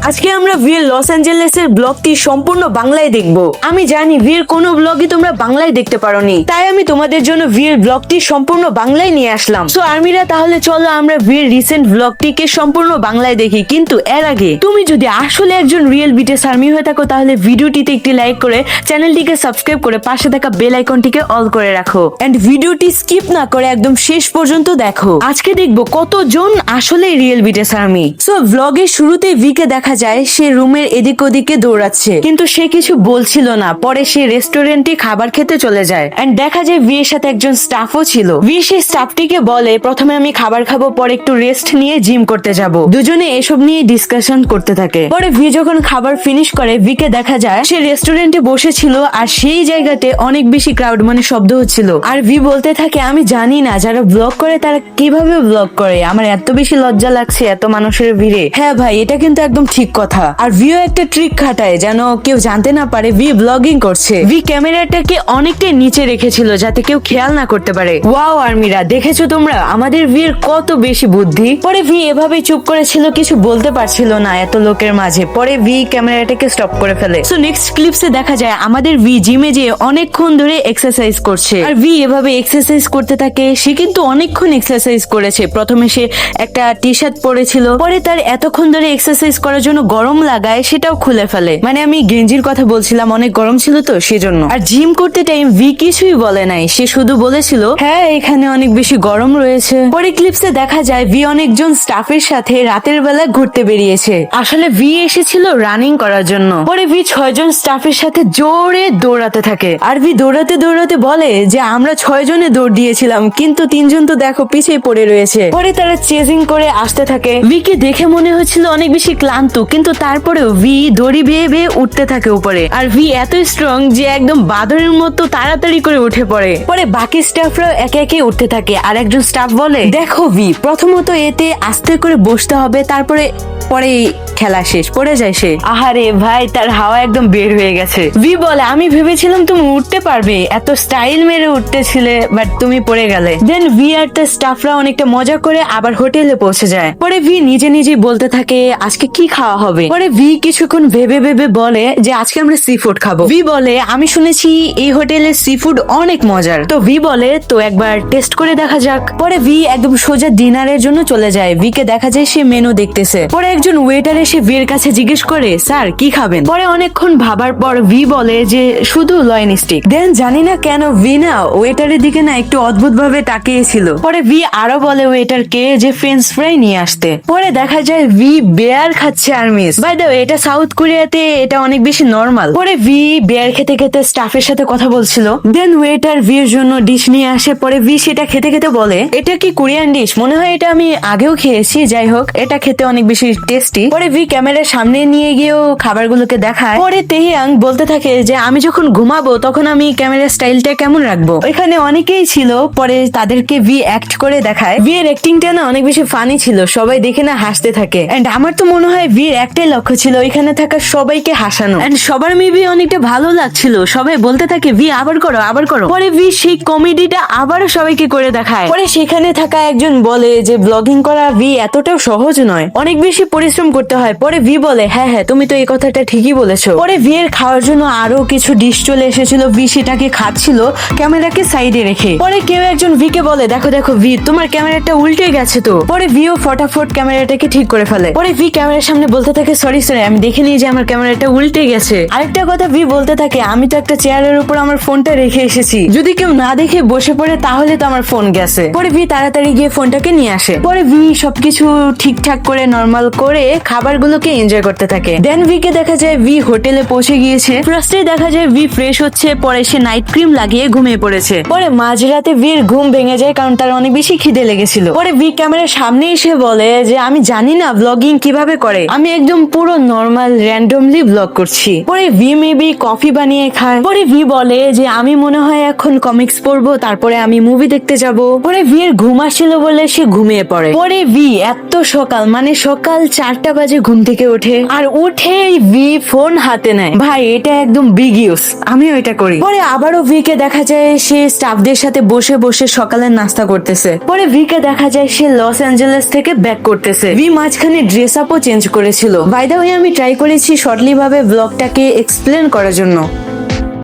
আজকে আমরা ভির লস অ্যাঞ্জেলেসের ব্লগটি সম্পূর্ণ বাংলায় দেখব। আমি জানি ভির কোনো ব্লগই তোমরা বাংলায় দেখতে পারোনি, তাই আমি তোমাদের জন্য ভির ব্লগটি সম্পূর্ণ বাংলায় নিয়ে আসলাম। সো আর্মিরা, তাহলে চলো আমরা ভির রিসেন্ট ব্লগটিকে সম্পূর্ণ বাংলায় দেখি। কিন্তু এর আগে তুমি যদি আসলে একজন রিয়েল বিটিএস আর্মি হয়ে থাকো, তাহলে ভিডিওটিতে একটি লাইক করে চ্যানেলটিকে সাবস্ক্রাইব করে পাশে থাকা বেল আইকনটিকে অল করে রাখো এন্ড ভিডিওটি স্কিপ না করে একদম শেষ পর্যন্ত দেখো। আজকে দেখবো কতজন আসলে রিয়েল বিটিএস আর্মি। সো ব্লগের শুরুতে ভিকে দেখা যায় সে রুমের এদিক ওদিকে দৌড়াচ্ছে, কিন্তু সে কিছু বলছিল না। পরে সে রেস্টুরেন্টে খাবার খেতে চলে যায় এন্ড দেখা যায় ভি এর সাথে একজন স্টাফও ছিল। ভি সেই স্টাফটিকে বলে, প্রথমে আমি খাবার খাবো, পরে একটু রেস্ট নিয়ে জিম করতে যাব। দুজনে এসব নিয়ে ডিসকাশন করতে থাকে। পরে ভি যখন খাবার ফিনিশ করে, ভিকে দেখা যায় সে রেস্টুরেন্টে বসেছিল আর সেই জায়গাতে অনেক বেশি ক্রাউড, মানে শব্দ হচ্ছিল। আর ভি বলতে থাকে, আমি জানি না যারা ব্লগ করে তারা কিভাবে ব্লগ করে, আমার এত বেশি লজ্জা লাগছে এত মানুষের ভিড়ে। হ্যাঁ ভাই, এটা কিন্তু একদম ঠিক কথা। আর ভিও একটা ট্রিক খাটায় যেন কেউ জানতে না পারে ভি ব্লগিং করছে। ভি ক্যামেরাটাকে অনেকটাই নিচে রেখেছিল যাতে কেউ খেয়াল না করতে পারে। ওয়াও আর্মিরা, দেখেছো তোমরা আমাদের ভির কত বেশি বুদ্ধি। পরে ভি এভাবে চুপ করেছিল, কিছু বলতে পারছিল না এত লোকের মাঝে। পরে ভি ক্যামেরাটাকে স্টপ করে ফেলে। সো নেক্সট ক্লিপসে দেখা যায় আমাদের ভি জিমে যেয়ে অনেকক্ষণ ধরে এক্সারসাইজ করছে। আর ভি এভাবে এক্সারসাইজ করতে থাকে। সে কিন্তু অনেকক্ষণ এক্সারসাইজ করেছে। প্রথমে সে একটা টি শার্ট পরেছিল, পরে তার এতক্ষণ ধরে এক্সারসাইজ করার জন্য গরম লাগায় সেটাও খুলে ফেলে। মানে আমি গেঞ্জির কথা বলছিলাম, অনেক গরম ছিল তো সেজন্য। আর জিম করতে টাইম ভি কিছুই বলে নাই, সে শুধু বলেছিল হ্যাঁ এখানে অনেক বেশি গরম রয়েছে। পরে ক্লিপসে দেখা যায় ভি অনেকজন স্টাফের সাথে রাতের বেলা ঘুরতে বেরিয়েছে। আসলে ভি এসেছিল রানিং করার জন্য। পরে ভি 6 জন স্টাফের সাথে জোরে দৌড়াতে থাকে। আর ভি দৌড়াতে দৌড়াতে বলে যে আমরা 6 জনে দৌড় দিয়েছিলাম, কিন্তু 3 জন তো দেখো পিছিয়ে পড়ে রয়েছে। পরে তারা চেজিং করে আসতে থাকে। ভিকে দেখে মনে হচ্ছিল অনেক বেশি ক্লান্ত, কিন্তু তারপরেও ভি দড়ি বেয়ে বেয়ে উঠতে থাকে উপরে। আর ভি এত স্ট্রং যে একদম বাদরের মতো তাড়াতাড়ি করে উঠে পড়ে। পরে বাকি স্টাফরাও একে একে উঠতে থাকে। আর একজন স্টাফ বলে, দেখো ভি, প্রথমত এতে আস্তে করে বসতে হবে, তারপরে পরে খেলা শেষ। পড়ে যায় সে। আহারে ভাই, তার হাওয়া একদম বের হয়ে গেছে। ভি বলে, আমি ভেবেছিলাম তুমি উঠতে পারবে, এত স্টাইল মেরে উঠতেছিলে, বাট তুমি পড়ে গেলে। দেন ভি আর তার স্টাফরা অনেকটা মজা করে আবার হোটেলে পৌঁছে যায়। পরে ভি নিজে নিজেই বলতে থাকে আজকে কি খাওয়া হবে। পরে ভি কিছুক্ষণ ভেবে ভেবে বলে যে আজকে আমরা সি ফুড খাবো। ভি বলে, আমি শুনেছি এই হোটেলের সি ফুড অনেক মজার। তো ভি বলে, তো একবার টেস্ট করে দেখা যাক। পরে ভি একদম সোজা ডিনারের জন্য চলে যায়। ভিকে দেখা যায় সে মেনু দেখতেছে। পরে একজন ওয়েটার এসে ভির কাছে জিজ্ঞেস করে, স্যার কি খাবেন? পরে অনেকক্ষণ ভাবার পর ভি বলে যে শুধু লয়েন স্টিক। দেন জানি না কেন ভি না ওয়েটারের দিকে না একটু অদ্ভুত ভাবে তাকিয়েছিল। পরে ভি আরো বলে ওয়েটারকে যে ফ্রেঞ্চ ফ্রাই নিয়ে আসতে। পরে দেখা যায় ভি বেয়ার খাচ্ছে আর মিস। বাই দ্য ওয়ে, এটা সাউথ কোরিয়াতে এটা অনেক বেশি নরমাল। পরে ভি বেয়ার খেতে খেতে স্টাফের সাথে কথা বলছিল। দেন ওয়েটার ভির জন্য ডিশ নিয়ে আসে। পরে ভি সেটা খেতে খেতে বলে, এটা কি কোরিয়ান ডিশ? মনে হয় এটা আমি আগেও খেয়েছি, যাই হোক এটা খেতে অনেক বেশি টেস্টি। পরে ভি ক্যামেরার সামনে নিয়ে গিয়েও খাবারগুলোকে দেখায়। পরে তেহিয়াং বলতে থাকে যে আমি যখন ঘুমাবো তখন আমি ক্যামেরার স্টাইলটা কেমন রাখবো। ওইখানে অনেকেই ছিল, পরে তাদেরকে ভি অ্যাক্ট করে দেখায়। ভি এর অ্যাক্টিংটা না অনেক বেশি ফানি ছিল, সবাই দেখে না হাসতে থাকে। এন্ড আমার তো মনে হয় ভির একটাই লক্ষ্য ছিল ওইখানে থাকা সবাইকে হাসানো। এন্ড সবার মেবি অনেকটা ভালো লাগছিল, সবাই বলতে থাকে ভি আবার করো আবার করো। পরে ভি সেই কমেডিটা আবারও সবাইকে করে দেখায়। পরে সেখানে থাকা একজন বলে যে ব্লগিং করা ভি এতটাও সহজ নয়, অনেক বেশি পরিশ্রম করতে হয়। পরে ভি বলে হ্যাঁ হ্যাঁ, তুমি তো এই কথাটা ঠিকই বলেছো। পরে ভি এর খাওয়ার জন্য আরো কিছু ডিশ চলে এসেছিল। ভি সেটাকে খাচ্ছিল ক্যামেরাকে সাইডে রেখে। পরে কেউ একজন ভিকে বলে, দেখো দেখো ভি, তোমার ক্যামেরাটা উল্টে গেছে তো। পরে ভিও ফটাফট ক্যামেরাটাকে ঠিক করে ফেলে। পরে ভি ক্যামেরার সামনে বলতে থাকে সরি সরি, আমি দেখিনি যে আমার ক্যামেরাটা উল্টে গেছে। আরেকটা কথা ভি বলতে থাকে, আমি তো একটা চেয়ারের উপর আমার ফোনটা রেখে এসেছি, যদি কেউ না দেখে বসে পড়ে তাহলে তো আমার ফোন গেছে। পরে ভি তাড়াতাড়ি গিয়ে ফোনটাকে নিয়ে আসে। পরে ভি সবকিছু ঠিকঠাক করে নরমাল করে খাবারগুলোকে এনজয় করতে থাকে। দেন ভিকে দেখা যায় ভি হোটেলে পৌঁছে গিয়েছে। ফার্স্টে দেখা যায় ভি ফ্রেশ হচ্ছে, পরে সে নাইট ক্রিম লাগিয়ে ঘুমিয়ে পড়েছে। পরে মাঝরাতে ভির ঘুম ভেঙে যায় কারণ তার অনেক বেশি খিদে লেগেছিল। পরে ভি ক্যামেরার সামনে এসে বলে যে আমি জানি না ব্লগিং কিভাবে করে, আমি একদম পুরো নরমাল র্যান্ডমলি ব্লগ করছি। পরে ভি মেবি কফি বানিয়ে খায়। পরে ভি বলে যে আমি মনে হয় এখন কমিক্স পড়বো, তারপরে আমি মুভি দেখতে যাব। পরে ভি এর ঘুম আসছিল বলে সে ঘুমিয়ে পড়ে। পরে ভি এত সকাল, মানে সকাল 4টা বাজে ঘুম থেকে ওঠে আর উঠেই ভি ফোন হাতে নেয়। ভাই এটা একদম বিগ ইউজ, আমিও এটা করি। পরে আবারও ভি কে দেখা যায় সে স্টাফদের সাথে বসে বসে সকালের নাস্তা করতেছে। পরে ভি কে দেখা যায় সে লস অ্যাঞ্জেলেস থেকে ব্যাক করতেছে। ভি মাঝখানে ড্রেস আপও চেঞ্জ করেছিল। বাই দ্য ওয়ে আমি ট্রাই করেছি শর্টলি ভাবে ব্লগটাকে এক্সপ্লেন করার জন্য।